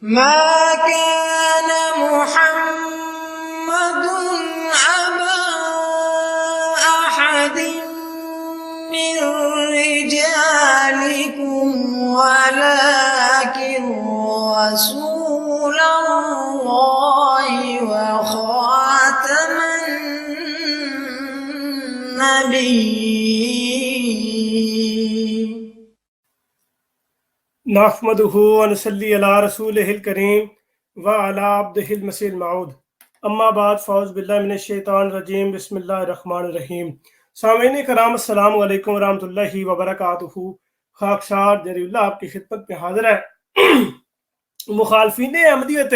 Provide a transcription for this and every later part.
ما كان محمد أبا أحد من رجالكم ولكن رسول الله وخاتم النبيين. نحمدہ ونصلی علی رسولہ الکریم وعلی عبدہ المسیح الموعود. اما بعد فاعوذ باللہ من الشیطان الرجیم بسم اللہ الرحمن الرحیم. سامعین کرام السلام علیکم ورحمۃ اللہ وبرکاتہ. خاکسار جری اللہ آپ کی خدمت میں حاضر ہے. مخالفین احمدیت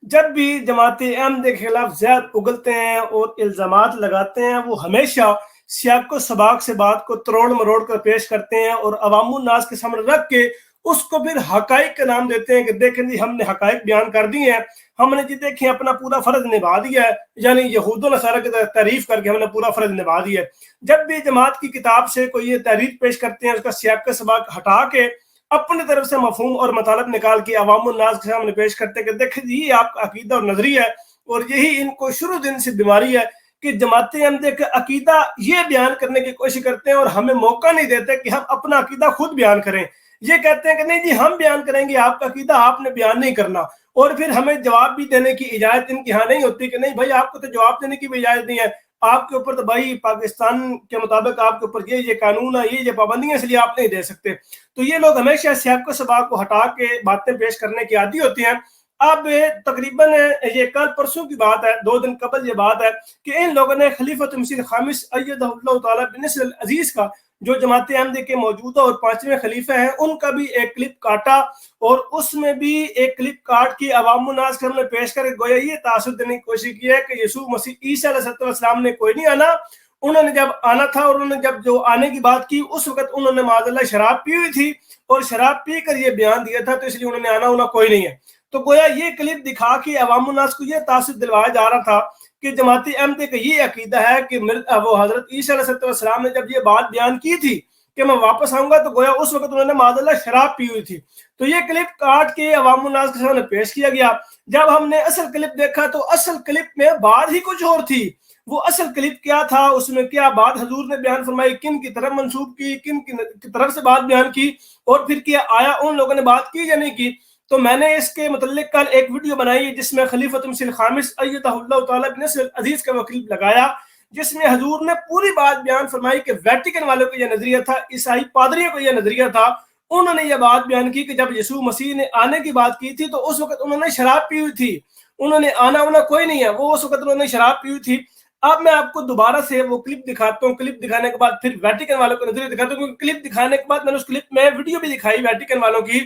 جب بھی جماعت احمد کے خلاف زیادہ اگلتے ہیں اور الزامات لگاتے ہیں، وہ ہمیشہ سیاق و سباق سے بات کو تروڑ مروڑ کر پیش کرتے ہیں اور عوام الناس کے سامنے رکھ کے اس کو پھر حقائق کا نام دیتے ہیں کہ دیکھیں جی ہم نے حقائق بیان کر دی ہیں، ہم نے جی دیکھیں اپنا پورا فرض نبھا دیا ہے، یعنی یہود و نصارہ کی تعریف کر کے ہم نے پورا فرض نبھا دیا ہے. جب بھی جماعت کی کتاب سے کوئی یہ تحریر پیش کرتے ہیں، اس کا سیاق و سباق ہٹا کے اپنی طرف سے مفہوم اور مطالب نکال کے عوام الناس کے سامنے پیش کرتے ہیں کہ دیکھیں جی یہ آپ کا عقیدہ اور نظریہ ہے. اور یہی ان کو شروع دن سے بیماری ہے کہ جماعت احمدیہ کا عقیدہ یہ بیان کرنے کی کوشش کرتے ہیں اور ہمیں موقع نہیں دیتے کہ ہم اپنا عقیدہ خود بیان کریں. یہ کہتے ہیں کہ نہیں جی ہم بیان کریں گے آپ کا عقیدہ، آپ نے بیان نہیں کرنا. اور پھر ہمیں جواب بھی دینے کی اجازت ان کے ہاں نہیں ہوتی کہ نہیں بھائی آپ کو تو جواب دینے کی بھی اجازت نہیں ہے، آپ کے اوپر تو بھائی پاکستان کے مطابق آپ کے اوپر یہ قانون ہے، یہ پابندیاں، اس لیے آپ نہیں دے سکتے. تو یہ لوگ ہمیشہ سیاق و سباق کو ہٹا کے باتیں پیش کرنے کی عادی ہوتی ہیں. اب تقریباً یہ کل پرسوں کی بات ہے، 2 دن قبل یہ بات ہے کہ ان لوگوں نے خلیفۃ مسیح الخامس ایدہ اللہ تعالیٰ بنصر العزیز کا، جو جماعت احمدیہ کے موجودہ اور 5ویں خلیفہ ہیں، ان کا بھی ایک کلپ کاٹا اور اس میں بھی ایک کلپ کاٹ کے عوام الناس کے سامنے پیش کر گویا یہ تاثر دینے کی کوشش کی ہے کہ یسوع مسیح عیسیٰ علیہ السلام نے کوئی نہیں آنا. انہوں نے جب آنا تھا اور انہوں نے جب جو آنے کی بات کی اس وقت انہوں نے معاذ اللہ شراب پی ہوئی تھی اور شراب پی کر یہ بیان دیا تھا، تو اس لیے انہوں نے آنا ہونا کوئی نہیں ہے. تو گویا یہ کلپ دکھا کے عوام الناس کو یہ تاثر دلوایا جا رہا تھا کہ جماعت احمدیہ کا یہ عقیدہ ہے کہ وہ حضرت عیسیٰ علیہ السلام نے جب یہ بات بیان کی تھی کہ میں واپس آؤں گا، تو گویا اس وقت انہوں نے معاذ اللہ شراب پی ہوئی تھی. تو یہ کلپ کاٹ کے عوام الناس کے سامنے پیش کیا گیا. جب ہم نے اصل کلپ دیکھا تو اصل کلپ میں بات ہی کچھ اور تھی. وہ اصل کلپ کیا تھا، اس میں کیا بات حضور نے بیان فرمائی، کن کی طرف منسوب کی، کن کی طرف سے بات بیان کی، اور پھر کیا آیا ان لوگوں نے بات کی یا نہیں کی. تو میں نے اس کے متعلق کل ایک ویڈیو بنائی جس میں خلیفۃ مسیح الخامس ایدہ اللہ تعالیٰ بنصر العزیز کا وہ کلپ لگایا، جس میں حضور نے پوری بات بیان فرمائی کہ ویٹیکن والوں کو یہ نظریہ تھا، عیسائی پادریوں کو یہ نظریہ تھا. انہوں نے یہ بات بیان کی کہ جب یسوع مسیح نے آنے کی بات کی تھی تو اس وقت انہوں نے شراب پی ہوئی تھی، انہوں نے آنا ہونا کوئی نہیں ہے، وہ اس وقت انہوں نے شراب پی ہوئی تھی. اب میں آپ کو دوبارہ سے وہ کلپ دکھاتا ہوں. کلپ دکھانے کے بعد پھر ویٹیکن والوں کو نظریہ دکھاتا ہوں، کیونکہ کلپ دکھانے کے بعد میں نے اس کلپ میں ویڈیو بھی دکھائی ویٹیکن والوں کی،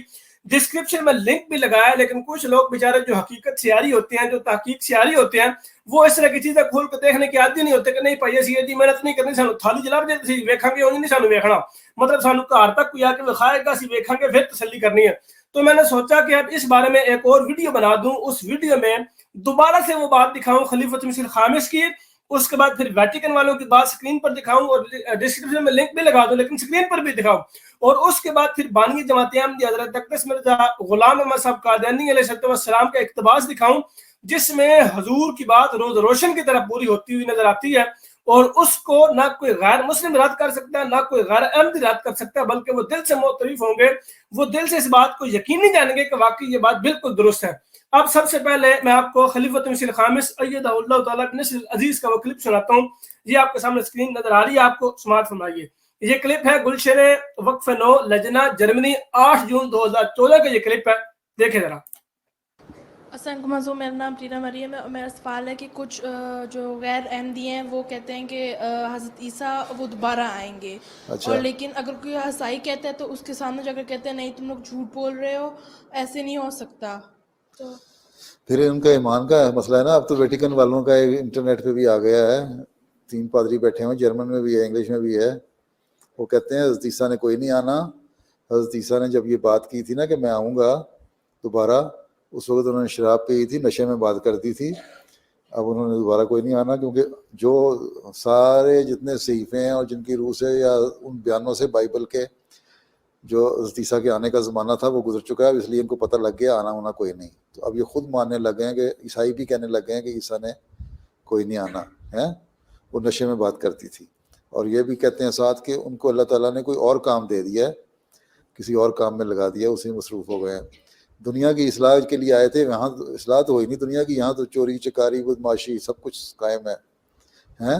ڈسکرپشن میں لنک بھی لگایا. لیکن کچھ لوگ بیچارے جو حقیقت سیاری ہوتے ہیں، جو تحقیق سیاری ہوتے ہیں، وہ اس طرح کی چیزیں کھول کے دیکھنے کی عادی نہیں ہوتے کہ نہیں بھائی اسی ایڈی محنت نہیں کرنی، سانو تھالی جلا جی ویکھاں گے نہیں سانو ویکھنا، مطلب سانو گھر تک کوئی آ کے وکھائے گا، اسی ویکھاں گے پھر تسلی کرنی ہے. تو میں نے سوچا کہ اب اس بارے میں ایک اور ویڈیو بنا دوں، اس ویڈیو میں دوبارہ سے وہ بات دکھاؤں خلیفۃ مسیح الخامس کی، اس کے بعد پھر ویٹیکن والوں کی بات سکرین پر دکھاؤں اور ڈسکرپشن میں لنک بھی لگا دوں لیکن سکرین پر بھی دکھاؤں. اور اس کے بعد پھر بانوی جماعت احمدیہ حضرت اقدس مرزا غلام احمد صاحب قادیانی علیہ السلام کا اقتباس دکھاؤں، جس میں حضور کی بات روز روشن کی طرف پوری ہوتی ہوئی نظر آتی ہے، اور اس کو نہ کوئی غیر مسلم رد کر سکتا ہے، نہ کوئی غیر احمدی رد کر سکتا ہے، بلکہ وہ دل سے معترف ہوں گے، وہ دل سے اس بات کو یقینی جانیں گے کہ واقعی یہ بات بالکل درست ہے. اب سب سے پہلے میں آپ کو خلیفۃ مسیح الخامس ایدہ اللہ تعالیٰ بنصر العزیز کا وہ کلپ سناتا ہوں. یہ آپ کے سامنے اسکرین نظر آ رہی ہے، آپ کو سماعت فرمائیے. یہ کلپ ہے گلشن وقف نو لجنہ جرمنی 8 جون 2014 کا یہ کلپ ہے، دیکھیں ذرا. السلام علیکم، میرا نام ٹینا مریم ہے اور میرا سوال ہے کہ کچھ جو غیر احمدی ہیں وہ کہتے ہیں کہ حضرت عیسیٰ وہ دوبارہ آئیں گے. اچھا. اور لیکن اگر کوئی عیسائی کہتا ہے تو اس کے سامنے جا کر کہتے ہیں نہیں تم لوگ جھوٹ بول رہے ہو، ایسے نہیں ہو سکتا. تو پھر ان کا ایمان کا مسئلہ ہے نا. اب تو ویٹیکن والوں کا انٹرنیٹ پہ بھی آ گیا ہے، 3 پادری بیٹھے ہوئے، جرمن میں بھی ہے، انگلش میں بھی ہے. وہ کہتے ہیں حضرت عیسیٰ نے کوئی نہیں آنا. حضرت عیسیٰ نے جب یہ بات کی تھی نا کہ میں آؤں گا دوبارہ، اس وقت انہوں نے شراب پی تھی، نشے میں بات کرتی تھی. اب انہوں نے دوبارہ کوئی نہیں آنا، کیونکہ جو سارے جتنے صحیفے ہیں اور جن کی روح سے یا ان بیانوں سے بائبل کے جو حضرت عیسیٰ کے آنے کا زمانہ تھا وہ گزر چکا ہے، اس لیے ان کو پتہ لگ گیا آنا ہونا کوئی نہیں. تو اب یہ خود ماننے لگ گئے ہیں کہ عیسائی بھی کہنے لگ گئے ہیں کہ عیسیٰ نے کوئی نہیں آنا ہے. وہ نشے میں بات کرتی تھی. اور یہ بھی کہتے ہیں ساتھ کہ ان کو اللہ تعالیٰ نے کوئی اور کام دے دیا ہے، کسی اور کام میں لگا دیا، اسی میں مصروف ہو گئے ہیں. دنیا کی اصلاح کے لیے آئے تھے، وہاں اصلاح تو ہوئی نہیں دنیا کی، یہاں تو چوری چکاری بدماشی سب کچھ قائم ہے ہیں.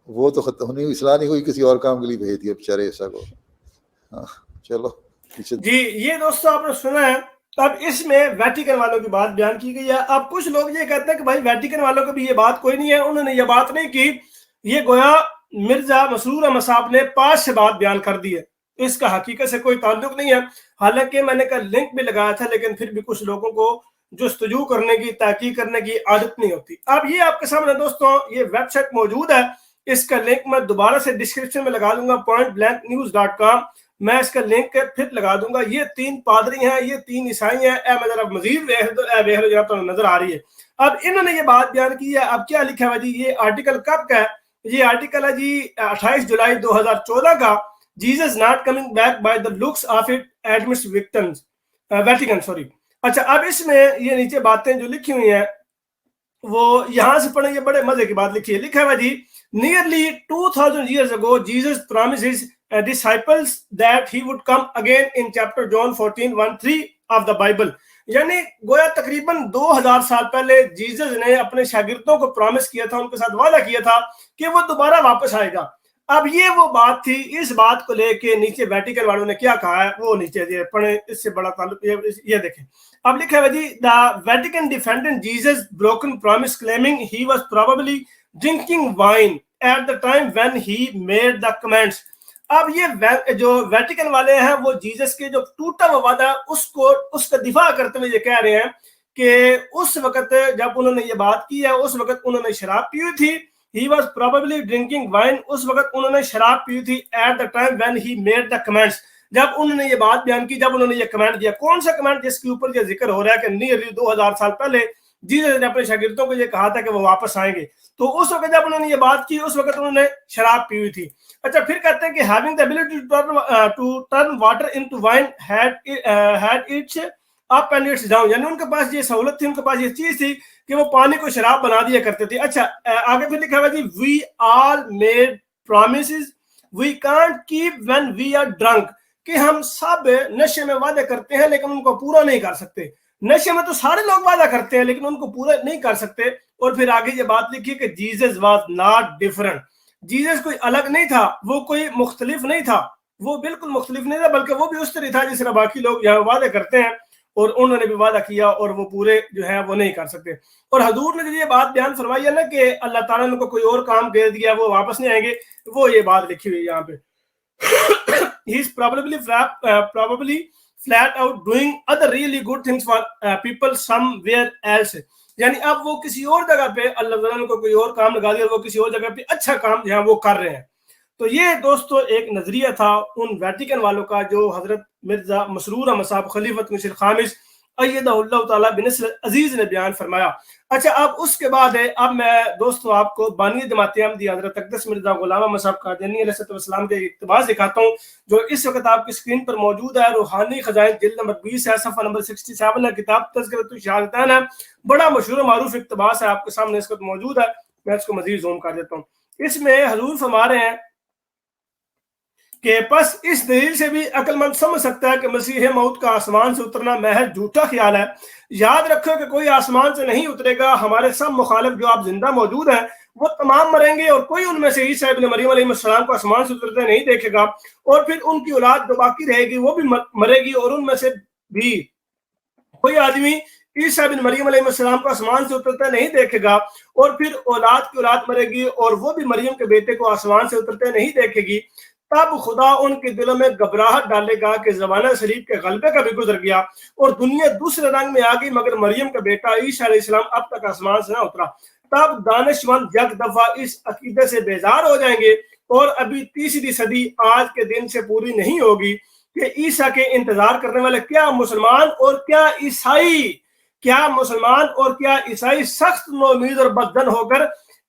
وہ تو ختم نہیں، اصلاح نہیں ہوئی، کسی اور کام کے لیے بھیج دیا بیچارے عیسیٰ کو. ہاں چلو پیچھے. جی یہ دوستو آپ نے سنا ہے. اب اس میں ویٹیکن والوں کی بات بیان کی گئی ہے. اب کچھ لوگ یہ کہتے ہیں کہ بھائی ویٹیکن والوں کو بھی یہ بات کوئی نہیں ہے، انہوں نے یہ بات نہیں کی، یہ گویا مرزا مسرور احمد صاحب نے پاس سے بات بیان کر دی ہے، اس کا حقیقت سے کوئی تعلق نہیں ہے. حالانکہ میں نے کل لنک بھی لگایا تھا، لیکن پھر بھی کچھ لوگوں کو جستجو کرنے کی، تحقیق کرنے کی عادت نہیں ہوتی. اب یہ آپ کے سامنے دوستوں یہ ویب سائٹ موجود ہے، اس کا لنک میں دوبارہ سے ڈسکرپشن میں لگا دوں گا، pointblanknews.com. میں اس کا لنک پھر لگا دوں گا. یہ 3 پادری ہیں، یہ 3 عیسائی ہیں. میں ذرا مزید نظر آ رہی ہے. اب انہوں نے یہ بات بیان کی ہے. اب کیا لکھا ہے جی؟ یہ آرٹیکل کب کا ہے؟ یہ آرٹیکل ہے جی 28 جولائی 2014 کا. Jesus not coming back by the looks of it ایڈمٹس Vatican sorry. اچھا اب اس میں یہ نیچے باتیں جو لکھی ہوئی ہیں وہ یہاں سے پڑھیں. یہ بڑے مزے کی بات لکھی ہے. لکھا ہے جی nearly 2000 years ago Jesus promised his disciples that he would come again in chapter John 14:1-3 of the Bible. یعنی گویا تقریباً 2000 سال پہلے جیزس نے اپنے شاگردوں کو پرامس کیا تھا، ان کے ساتھ وعدہ کیا تھا کہ وہ دوبارہ واپس آئے گا. اب یہ وہ بات تھی. اس بات کو لے کے نیچے ویٹیکن والوں نے کیا کہا ہے وہ نیچے پڑھیں، اس سے بڑا تعلق یہ دیکھیں. اب لکھا ہے جی the Vatican defended Jesus broken promise claiming he was probably drinking wine at the time when he made the comments. اب یہ جو ویٹیکن والے ہیں وہ جیزس کے جو ٹوٹا ہوا وعدہ اس کا دفاع کرتے ہوئے یہ کہہ رہے ہیں کہ اس وقت جب انہوں نے یہ بات کی ہے اس وقت انہوں نے شراب پی ہوئی تھی. He was probably drinking wine. اس وقت انہوں نے شراب پی ہوئی تھی. At the time when he made the comments. جب انہوں نے یہ بات بیان کی، جب انہوں نے یہ کمنٹ دیا. کون سا کمنٹ جس کے اوپر یہ ذکر ہو رہا ہے کہ نیرلی 2000 سال پہلے جیزس نے اپنے شاگردوں کو یہ کہا تھا کہ وہ واپس آئیں گے. تو اس وقت جب انہوں نے یہ بات کی اس وقت انہوں نے شراب پی ہوئی تھی. اچھا پھر کہتے ہیں کہ having the ability to turn water into wine had its up and its down. یعنی ان کے پاس یہ سہولت تھی، ان کے پاس یہ چیز تھی کہ وہ پانی کو شراب بنا دیا کرتے تھے. اچھا آگے پھر لکھا ہوا جی we all made promises we can't keep when we are drunk. کہ ہم سب نشے میں وعدے کرتے ہیں لیکن ان کو پورا نہیں کر سکتے. نشے میں تو سارے لوگ وعدہ کرتے ہیں لیکن ان کو پورا نہیں کر سکتے. اور پھر آگے یہ بات لکھی کہ Jesus was not different. Jesus کوئی الگ نہیں تھا، وہ کوئی مختلف نہیں تھا، وہ بالکل مختلف نہیں تھا، بلکہ وہ بھی اس طرح تھا جس طرح باقی لوگ یہاں وعدے کرتے ہیں اور انہوں نے بھی وعدہ کیا اور وہ پورے جو ہے وہ نہیں کر سکتے. اور حضور نے جو یہ بات بیان فرمائی ہے نا کہ اللہ تعالیٰ نے ان کو کوئی اور کام دے دیا وہ واپس نہیں آئیں گے، وہ یہ بات لکھی ہوئی ہے یہاں پہ. He is probably flat out doing other really good things for people somewhere else. یعنی اب وہ کسی اور جگہ پہ اللہ تعالیٰ نے کوئی اور کام لگا دیا، وہ کسی اور جگہ پہ اچھا کام جو ہے وہ کر رہے ہیں. تو یہ دوستو ایک نظریہ تھا ان ویٹیکن والوں کا جو حضرت مرزا مسرور احمد صاحب خلیفۃ مسیح الخامس ایدہ اللہ تعالیٰ بنصر عزیز نے بیان فرمایا. اچھا اب اس کے بعد ہے، اب میں دوستو آپ کو بانی جماعت احمدیہ حضرت اقدس مرزا غلام احمد صاحب قادیانی علیہ السلام کے اقتباس دکھاتا ہوں جو اس وقت آپ کی اسکرین پر موجود ہے. روحانی خزائن جلد نمبر 20 ہے، صفحہ نمبر 67 ہے، کتاب تذکرۃ الشہادتین ہے. بڑا مشہور و معروف اقتباس ہے، آپ کے سامنے اس وقت موجود ہے. میں اس کو مزید زوم کر دیتا ہوں. اس میں حضور فرما رہے ہیں کہ پس اس دلیل سے بھی عقل مند سمجھ سکتا ہے کہ مسیح موت کا آسمان سے اترنا محض جھوٹا خیال ہے. یاد رکھو کہ کوئی آسمان سے نہیں اترے گا. ہمارے سب مخالف جو آپ زندہ موجود ہیں وہ تمام مریں گے اور کوئی ان میں سے عیسیٰ ابن مریم علیہ السلام کو آسمان سے اترتے نہیں دیکھے گا. اور پھر ان کی اولاد جو باقی رہے گی وہ بھی مرے گی اور ان میں سے بھی کوئی آدمی عیسیٰ ابن مریم علیہ السلام کو آسمان سے اترتے نہیں دیکھے گا. اور پھر اولاد کی اولاد مرے گی اور وہ بھی مریم کے بیٹے کو آسمان سے اترتے نہیں دیکھے گی. تب خدا ان کے دلوں میں گھبراہٹ ڈالے گا کہ زمانہ صلیب کے غلبے کا بھی گزر گیا اور دنیا دوسرے رنگ میں آ گئی، مگر مریم کا بیٹا عیسیٰ علیہ السلام اب تک آسمان سے نہ اترا. تب دانشمند یک دفعہ اس عقیدے سے بیزار ہو جائیں گے اور ابھی تیسری صدی آج کے دن سے پوری نہیں ہوگی کہ عیسیٰ کے انتظار کرنے والے کیا مسلمان اور کیا عیسائی سخت نومید اور بددن ہو کر